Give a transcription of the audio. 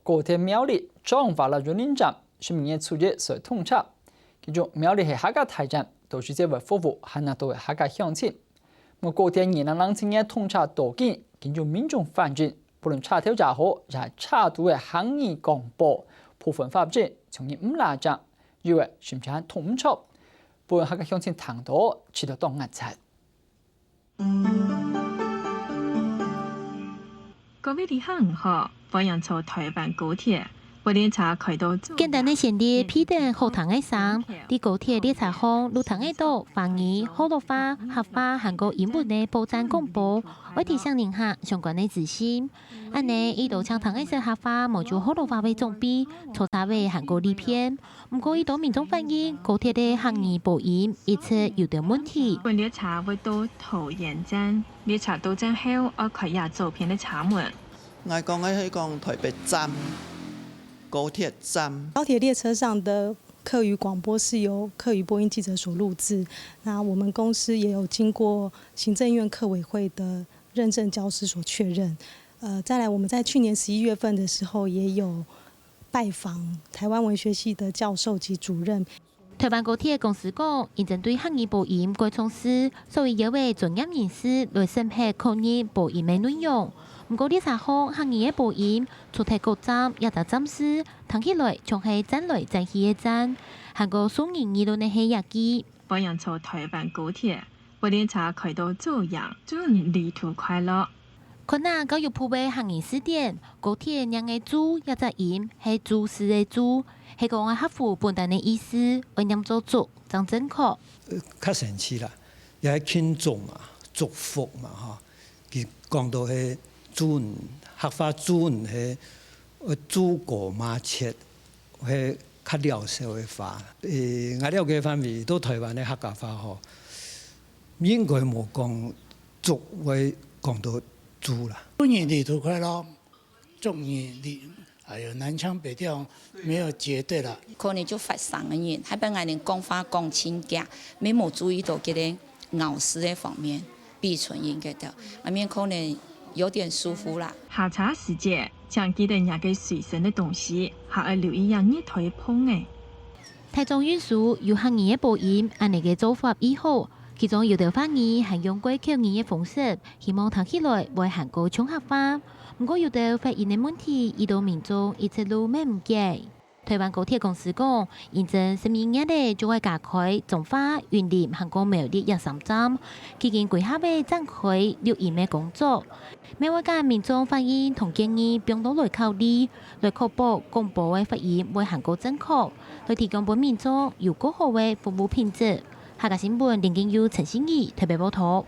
高铁苗栗彰化了园林站是明年初一所通车，其中苗栗係客家大站，都是這為服務海南島嘅客家鄉親。高鐵2020年通車到今，見到民眾反映，不論車頭也好，也係車道嘅行義廣播，部分發展從而唔拉正，以為是唔係通唔錯，部分客家鄉親談到持到當壓制。各位旅客好，歡迎坐台灣高鐵。列車開到簡單的先列批定學堂嘅上，啲高鐵列車上路堂嘅度翻譯、河洛話、客話、韓國英文嘅報站廣播，我提醒您下相關嘅資訊。安尼依度長堂嘅客話冇做河洛話為總比，錯查為韓國呢篇。唔過依度民眾反映高鐵嘅行義播音一直有啲問題。列車會到桃園站，列車到站後我開下照片嘅車門。我講台北站。高鐵站，高鐵列車上的客語廣播是由客語播音記者所錄製。那我們公司也有經過行政院客委會的認證教師所確認。再來我們在去年11月份的時候，也有拜訪台灣文學系的教授及主任。台灣高鐵公司講，現正對行義播音改措施，所以有位專業人士來審核確認播音嘅內容。唔過列車上行義嘅播音，出體各站也就暫時聽起來仲係站來站去嘅站，韓國數年議論嘅係日記。歡迎坐台灣高鐵，列車開到朝陽，祝你旅途快樂。可能教育部嘅行義試點，高鐵讓嘅豬一隻音係豬事嘅豬，係講嘅合乎本地嘅意思，我念做族，真正確。較神奇啦，又係慶祝嘛，祝福嘛，嚇。佢講到係。豬客話豬係豬過馬切，係較療社會化。我了解範圍都台灣嘅客家話嗬，應該冇講豬會講到豬啦。祝你旅途快樂，祝你還有南腔北調，沒有絕對啦。可能就發生嘅人，喺俾我哋講話講清嘅，沒冇注意到佢哋咬字嘅方面，必存應該的，我面可能。有點舒服啦。下車時節，請記得人嘅隨身嘅東西，還要留意人熱台風嘅。台中運輸有行義嘅播音，按你嘅做法以後，其中有條翻譯係用過口語嘅方式，希望聽起來為韓國腔客話。不過有條發現嘅問題，遇到民眾一直都咩唔解。台灣高鐵公司講，現正12月內就會加開彰化、雲林、韓國苗栗3站，期間規劃會展開錄音嘅工作。每位間民眾發現同建議並都來考慮，來確保廣播嘅發言為韓國正確，來提供本民眾有更好嘅服務品質。下個新聞連經由陳欣怡特別報道。